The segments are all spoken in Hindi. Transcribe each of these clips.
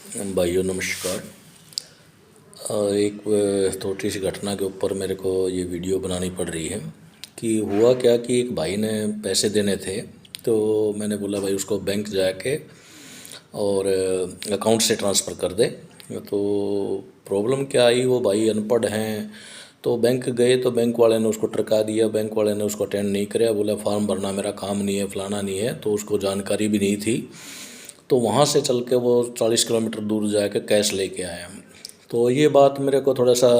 भाइयों नमस्कार। एक छोटी सी घटना के ऊपर मेरे को ये वीडियो बनानी पड़ रही है कि हुआ क्या कि एक भाई ने पैसे देने थे। तो मैंने बोला भाई उसको बैंक जाके और अकाउंट से ट्रांसफ़र कर दे। तो प्रॉब्लम क्या आई, वो भाई अनपढ़ हैं। तो बैंक गए तो बैंक वाले ने उसको ट्रका दिया, बैंक वाले ने उसको अटेंड नहीं कराया, बोला फॉर्म भरना मेरा काम नहीं है, फलाना नहीं है। तो उसको जानकारी भी नहीं थी। तो वहाँ से चल के वो 40 किलोमीटर दूर जाके कैश लेके आया। तो ये बात मेरे को थोड़ा सा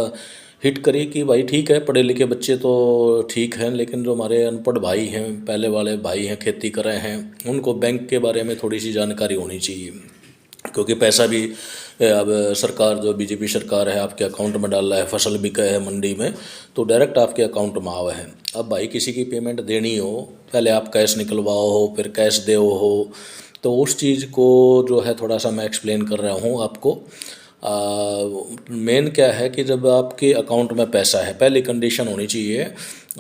हिट करी कि भाई ठीक है, पढ़े लिखे बच्चे तो ठीक हैं, लेकिन जो हमारे अनपढ़ भाई हैं, पहले वाले भाई हैं, खेती कर रहे हैं, उनको बैंक के बारे में थोड़ी सी जानकारी होनी चाहिए। क्योंकि पैसा भी अब सरकार, जो बीजेपी सरकार है, आपके अकाउंट में डाल रहा है। फसल बिका है मंडी में तो डायरेक्ट आपके अकाउंट में आवा है। अब भाई किसी की पेमेंट देनी हो, पहले आप कैश निकलवाओ हो, फिर कैश देओ हो। तो उस चीज़ को जो है थोड़ा सा मैं एक्सप्लेन कर रहा हूँ आपको। मेन क्या है कि जब आपके अकाउंट में पैसा है, पहली कंडीशन होनी चाहिए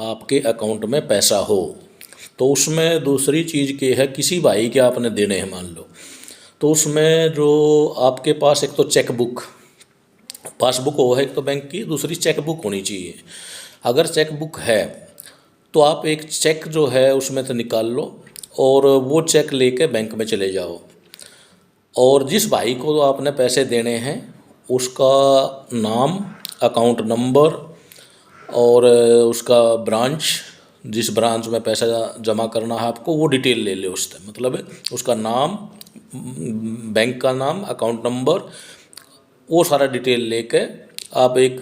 आपके अकाउंट में पैसा हो। तो उसमें दूसरी चीज़ क्या है, किसी भाई के आपने देने हैं मान लो, तो उसमें जो आपके पास एक तो चेक बुक, पासबुक हो है एक तो बैंक की, दूसरी चेक बुक होनी चाहिए। अगर चेक बुक है तो आप एक चेक जो है उसमें से निकाल लो और वो चेक लेके बैंक में चले जाओ। और जिस भाई को आपने पैसे देने हैं उसका नाम, अकाउंट नंबर और उसका ब्रांच, जिस ब्रांच में पैसा जमा करना है आपको, वो डिटेल ले ले उससे। मतलब उसका नाम, बैंक का नाम, अकाउंट नंबर, वो सारा डिटेल लेके आप एक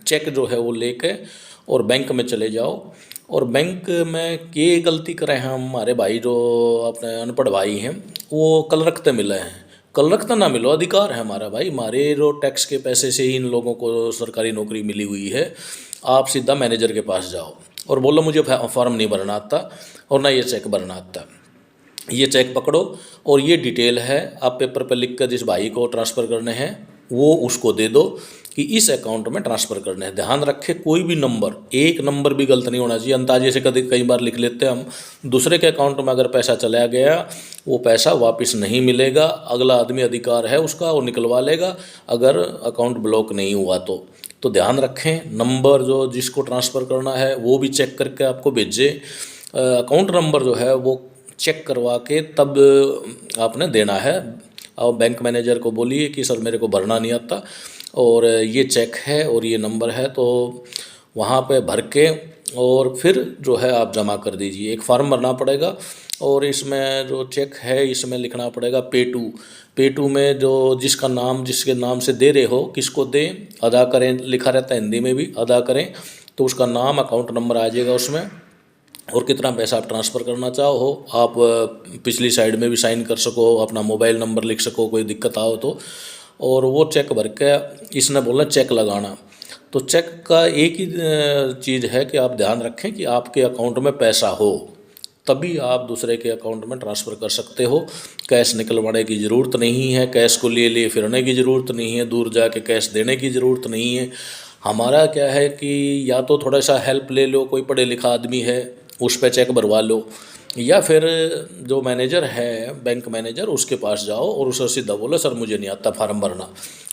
चेक जो है वो लेके और बैंक में चले जाओ। और बैंक में ये गलती करें हैं हमारे भाई, जो अपने अनपढ़ भाई हैं, वो कल रखते मिले हैं। कल रखते ना मिलो, अधिकार है हमारा भाई, हमारे जो टैक्स के पैसे से ही इन लोगों को सरकारी नौकरी मिली हुई है। आप सीधा मैनेजर के पास जाओ और बोलो मुझे फॉर्म नहीं भरना आता और ना ये चेक भरना आता, ये चेक पकड़ो और ये डिटेल है, आप पेपर पर लिख कर जिस भाई को ट्रांसफ़र करने हैं वो उसको दे दो कि इस अकाउंट में ट्रांसफ़र करने हैं। ध्यान रखें, कोई भी नंबर, एक नंबर भी गलत नहीं होना चाहिए। अंदाजे से कई बार लिख लेते हैं हम, दूसरे के अकाउंट में अगर पैसा चला गया वो पैसा वापस नहीं मिलेगा। अगला आदमी अधिकार है उसका, वो निकलवा लेगा अगर अकाउंट ब्लॉक नहीं हुआ तो ध्यान रखें, नंबर जो जिसको ट्रांसफ़र करना है वो भी चेक करके आपको भेजे। अकाउंट नंबर जो है वो चेक करवा के तब आपने देना है। और बैंक मैनेजर को बोलिए कि सर मेरे को भरना नहीं आता और ये चेक है और ये नंबर है, तो वहाँ पे भर के और फिर जो है आप जमा कर दीजिए। एक फॉर्म भरना पड़ेगा और इसमें जो चेक है इसमें लिखना पड़ेगा पे टू में जो जिसका नाम, जिसके नाम से दे रहे हो, किसको दें, अदा करें लिखा रहता है हिंदी में भी, अदा करें। तो उसका नाम, अकाउंट नंबर आ जाएगा उसमें और कितना पैसा आप ट्रांसफ़र करना चाहो। आप पिछली साइड में भी साइन कर सको, अपना मोबाइल नंबर लिख सको कोई दिक्कत आओ तो। और वो चेक भर के इसने बोला चेक लगाना। तो चेक का एक ही चीज़ है कि आप ध्यान रखें कि आपके अकाउंट में पैसा हो, तभी आप दूसरे के अकाउंट में ट्रांसफ़र कर सकते हो। कैश निकलवाने की ज़रूरत नहीं है, कैश को लिए फिरने की ज़रूरत नहीं है, दूर जाके कैश देने की ज़रूरत नहीं है। हमारा क्या है कि या तो थोड़ा सा हेल्प ले लो, कोई पढ़े लिखा आदमी है उस पर चेक भरवा लो, या फिर जो मैनेजर है, बैंक मैनेजर, उसके पास जाओ और उससे सीधा बोलो सर मुझे नहीं आता फार्म भरना।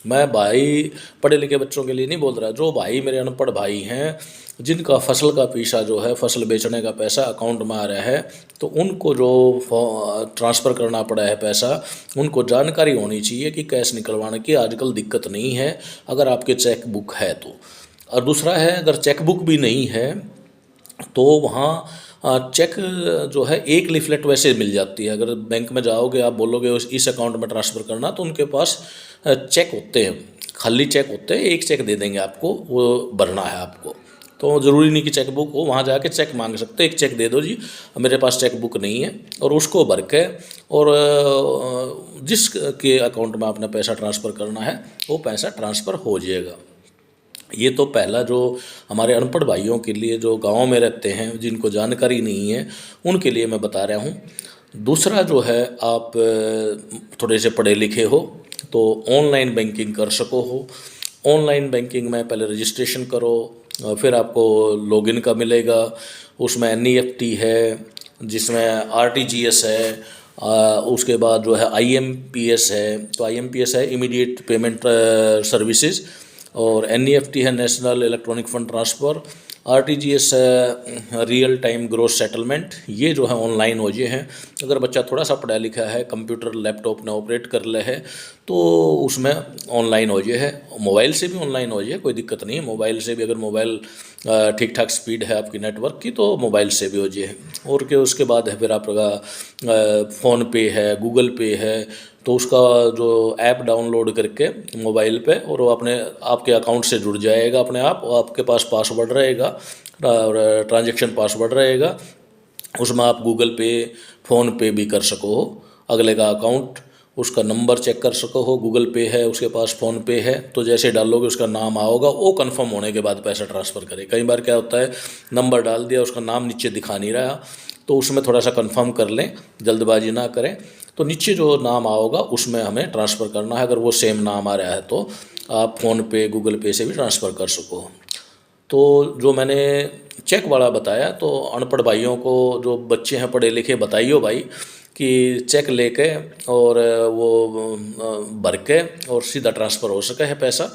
मैं भाई पढ़े लिखे बच्चों के लिए नहीं बोल रहा, जो भाई मेरे अनपढ़ भाई हैं, जिनका फसल का पैसा जो है, फसल बेचने का पैसा अकाउंट में आ रहा है, तो उनको जो ट्रांसफ़र करना पड़ा है पैसा, उनको जानकारी होनी चाहिए कि कैश निकलवाने की आजकल दिक्कत नहीं है अगर आपके चेक बुक है तो। और दूसरा है, अगर चेक बुक भी नहीं है तो वहाँ चेक जो है एक लिफलेट वैसे मिल जाती है। अगर बैंक में जाओगे, आप बोलोगे इस अकाउंट में ट्रांसफ़र करना, तो उनके पास चेक होते हैं, खाली चेक होते हैं, एक चेक दे देंगे आपको, वो भरना है आपको। तो ज़रूरी नहीं कि चेक बुक हो, वहाँ जाके चेक मांग सकते हैं, एक चेक दे दो जी, मेरे पास चेक बुक नहीं है, और उसको भर के और जिस के अकाउंट में आपने पैसा ट्रांसफ़र करना है वो पैसा ट्रांसफ़र हो जाएगा। ये तो पहला जो हमारे अनपढ़ भाइयों के लिए, जो गांव में रहते हैं, जिनको जानकारी नहीं है, उनके लिए मैं बता रहा हूँ। दूसरा जो है, आप थोड़े से पढ़े लिखे हो तो ऑनलाइन बैंकिंग कर सको हो। ऑनलाइन बैंकिंग में पहले रजिस्ट्रेशन करो, फिर आपको लॉगिन का मिलेगा। उसमें NEFT है, जिसमें RTGS है, उसके बाद जो है IMPS है, तो IMPS है इमीडिएट पेमेंट सर्विसेज, और NEFT है national electronic fund transfer, RTGS है रियल टाइम ग्रोस सेटलमेंट। ये जो है ऑनलाइन हो जे हैं। अगर बच्चा थोड़ा सा पढ़ा लिखा है, कंप्यूटर लैपटॉप ने ऑपरेट कर ले है, तो उसमें ऑनलाइन हो जे है। मोबाइल से भी ऑनलाइन हो जे, कोई दिक्कत नहीं है। मोबाइल से भी अगर मोबाइल ठीक ठाक स्पीड है आपकी नेटवर्क की, तो मोबाइल से भी हो जे है। और के उसके बाद है फिर आपका फ़ोन पे है, गूगल पे है, तो उसका जो ऐप डाउनलोड करके मोबाइल पे, और वो अपने आपके अकाउंट से जुड़ जाएगा अपने आप, और आपके पास पासवर्ड रहेगा और ट्रांजैक्शन पासवर्ड रहेगा। उसमें आप गूगल पे, फ़ोन पे भी कर सको हो, अगले का अकाउंट, उसका नंबर चेक कर सको हो। गूगल पे है उसके पास, फ़ोन पे है, तो जैसे डालोगे उसका नाम आओगा, वो कंफर्म होने के बाद पैसा ट्रांसफ़र करे। कई बार क्या होता है, नंबर डाल दिया, उसका नाम नीचे दिखा नहीं रहा, तो उसमें थोड़ा सा कंफर्म कर लें, जल्दबाजी ना करें। तो नीचे जो नाम आओगा उसमें हमें ट्रांसफ़र करना है। अगर वो सेम नाम आ रहा है तो आप फ़ोन पे, गूगल पे से भी ट्रांसफ़र कर सको। तो जो मैंने चेक वाला बताया, तो अनपढ़ भाइयों को, जो बच्चे हैं पढ़े लिखे, बताइयो भाई कि चेक लेके और वो भर के और सीधा ट्रांसफ़र हो सके है पैसा।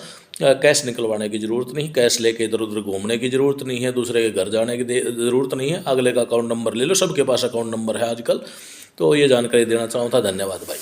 कैश निकलवाने की ज़रूरत नहीं, कैश लेके इधर उधर घूमने की ज़रूरत नहीं है, दूसरे के घर जाने की ज़रूरत नहीं है। अगले का अकाउंट नंबर ले लो, सबके पास अकाउंट नंबर है आजकल। तो ये जानकारी देना चाहूँ था। धन्यवाद भाई।